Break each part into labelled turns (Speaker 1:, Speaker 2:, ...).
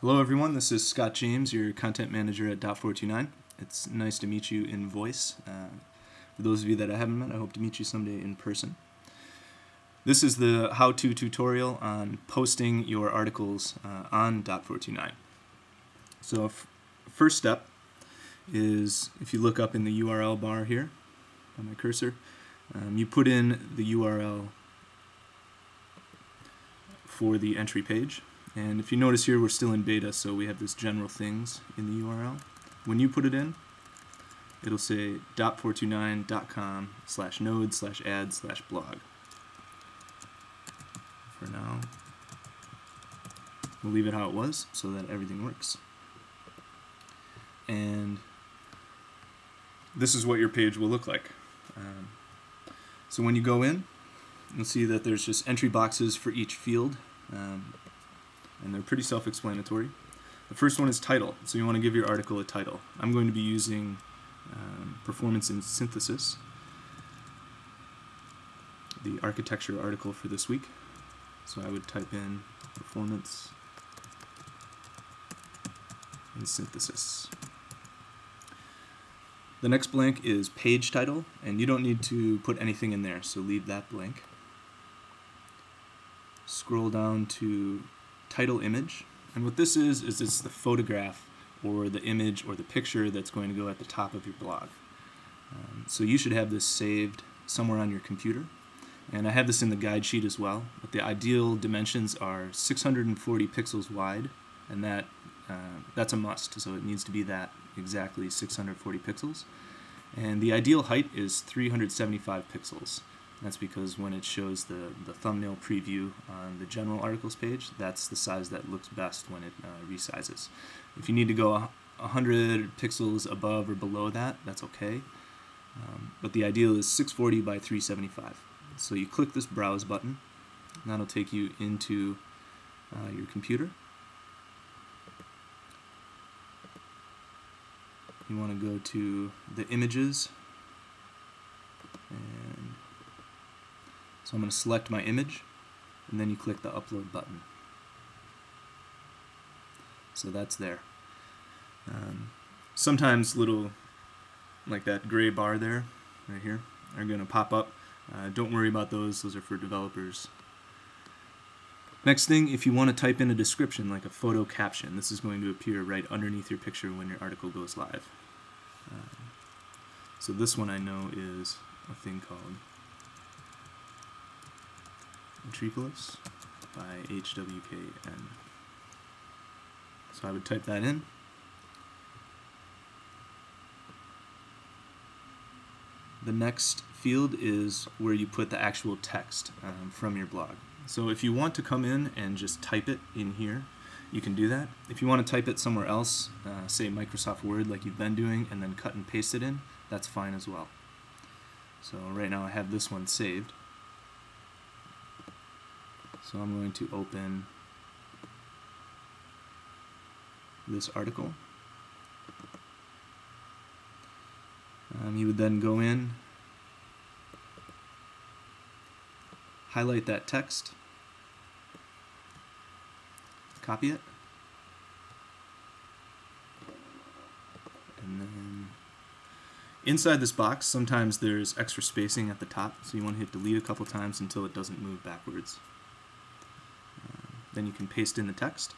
Speaker 1: Hello everyone, this is Scott James, your content manager at Dot429. It's nice to meet you in voice. For those of you that I haven't met, I hope to meet you someday in person. This is the how-to tutorial on posting your articles on Dot429. So first step is, if you look up in the URL bar here on my cursor, you put in the URL for the entry page. And if you notice here, we're still in beta, so we have this general things in the URL. When you put it in, it'll say dot429.com/node/ad/blog. For now, we'll leave it how it was so that everything works. And this is what your page will look like. So when you go in, you'll see that there's just entry boxes for each field. And they're pretty self-explanatory. The first one is title, so you want to give your article a title. I'm going to be using Performance in Synthesis, the architecture article for this week. So I would type in Performance in Synthesis. The next blank is page title, and you don't need to put anything in there, so leave that blank. Scroll down to title image, and what this is it's the photograph or the image or the picture that's going to go at the top of your blog. So you should have this saved somewhere on your computer, and I have this in the guide sheet as well, but the ideal dimensions are 640 pixels wide, and that's a must, so it needs to be that exactly 640 pixels, and the ideal height is 375 pixels. That's because when it shows the thumbnail preview on the general articles page, that's the size that looks best when it resizes. If you need to go 100 pixels above or below that, that's okay. But the ideal is 640 by 375. So you click this browse button, and that'll take you into your computer. You want to go to the images, and so I'm going to select my image, and then you click the upload button. So that's there. Sometimes little, like that gray bar there, right here, are going to pop up. Don't worry about those, those are for developers. Next thing, if you want to type in a description, like a photo caption, this is going to appear right underneath your picture when your article goes live. So this one I know is a thing called Metropolis by HWKN. So I would type that in. The next field is where you put the actual text from your blog. So if you want to come in and just type it in here, you can do that. If you want to type it somewhere else, say Microsoft Word like you've been doing, and then cut and paste it in, that's fine as well. So right now I have this one saved. So I'm going to open this article. You would then go in, highlight that text, copy it, and then inside this box sometimes there's extra spacing at the top, so you want to hit delete a couple times until it doesn't move backwards. Then you can paste in the text.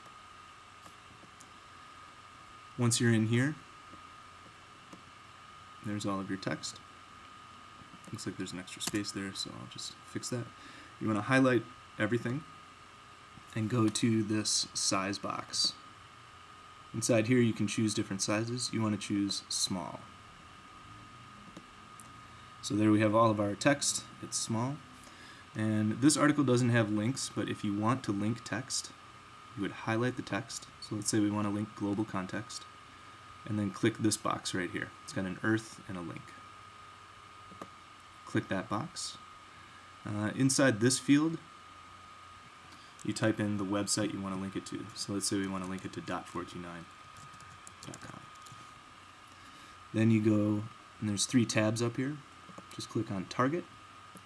Speaker 1: Once you're in here, there's all of your text. Looks like there's an extra space there, so I'll just fix that. You want to highlight everything and go to this size box. Inside here you can choose different sizes. You want to choose small. So there we have all of our text. It's small. And this article doesn't have links, but if you want to link text, you would highlight the text. So let's say we want to link global context, and then click this box right here. It's got an earth and a link. Click that box. Inside this field, you type in the website you want to link it to. So let's say we want to link it to dot429.com. Then you go, and there's 3 tabs up here. Just click on Target,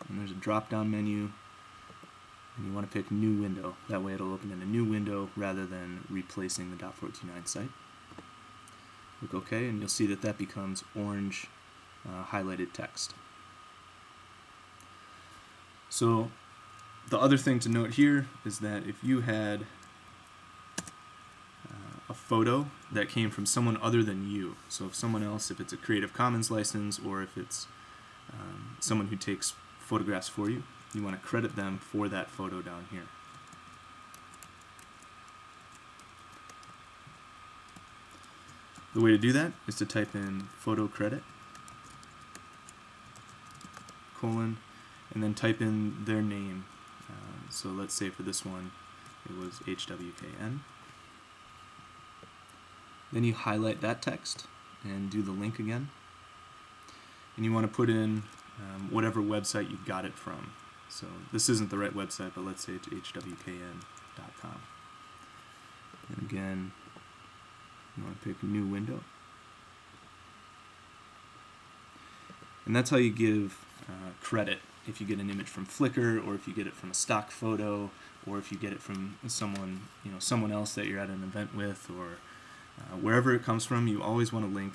Speaker 1: and there's a drop-down menu, And you want to pick New Window. That way it'll open in a new window rather than replacing the .429 site. Click OK, and you'll see that that becomes orange highlighted text. So the other thing to note here is that if you had a photo that came from someone other than you, so if someone else, if it's a Creative Commons license or if it's someone who takes photographs for you, you want to credit them for that photo down here. The way to do that is to type in photo credit, colon, and then type in their name. So let's say for this one it was HWKN. Then you highlight that text and do the link again. And you want to put in whatever website you got it from. So this isn't the right website, but let's say it's hwkn.com. And again, you want to pick New Window. And that's how you give credit if you get an image from Flickr, or if you get it from a stock photo, or if you get it from someone, someone else that you're at an event with, or wherever it comes from. You always want to link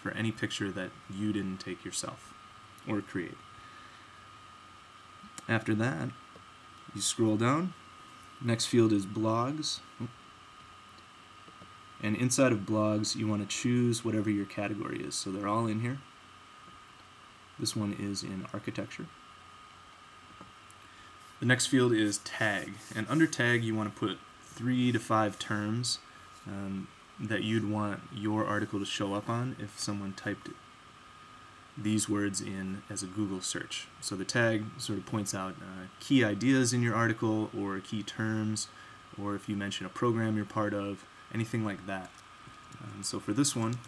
Speaker 1: for any picture that you didn't take yourself or create. After that, you scroll down. Next field is blogs. And inside of blogs, you want to choose whatever your category is. So they're all in here. This one is in architecture. The next field is tag. And under tag, you want to put 3 to 5 terms that you'd want your article to show up on if someone typed these words in as a Google search. So the tag sort of points out key ideas in your article, or key terms, or if you mention a program you're part of, anything like that. So for this one,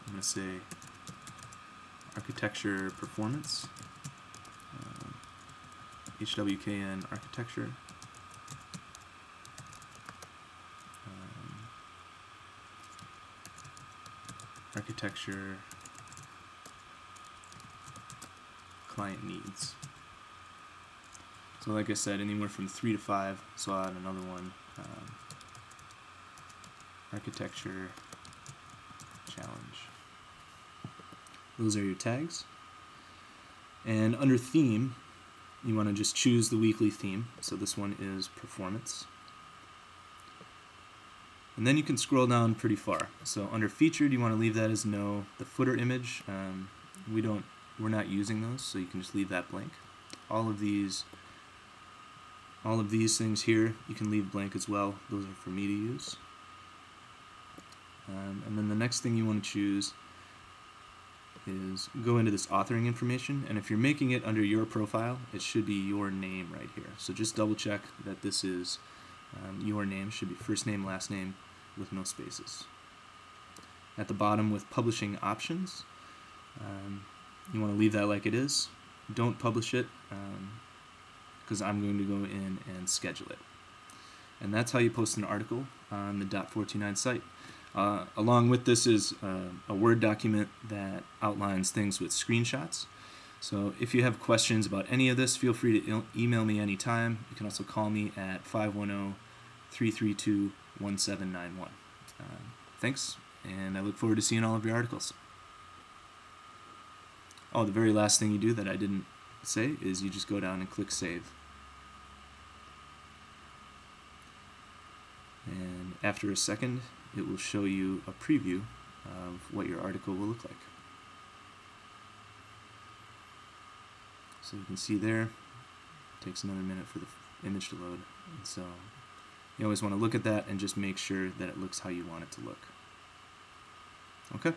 Speaker 1: I'm going to say architecture performance, HWKN architecture, architecture client needs. So like I said, anywhere from 3 to 5. So I'll add another one, architecture challenge. Those are your tags. And under theme, you want to just choose the weekly theme. So this one is performance. And then you can scroll down pretty far. So under featured, you want to leave that as no. The footer image, we're not using those, so you can just leave that blank. All of these things here, you can leave blank as well. Those are for me to use. And then the next thing you want to choose is go into this authoring information, and if you're making it under your profile, it should be your name right here. So just double check that this is your name. Should be first name, last name, with no spaces. At the bottom with publishing options, you want to leave that like it is. Don't publish it because I'm going to go in and schedule it. And that's how you post an article on the .429 site. Along with this is a Word document that outlines things with screenshots. So if you have questions about any of this, feel free to email me anytime. You can also call me at 510-332-1791. Thanks, and I look forward to seeing all of your articles. Oh, the very last thing you do that I didn't say is you just go down and click Save. And after a second, it will show you a preview of what your article will look like. So you can see there, it takes another minute for the image to load. And so you always want to look at that and just make sure that it looks how you want it to look. Okay.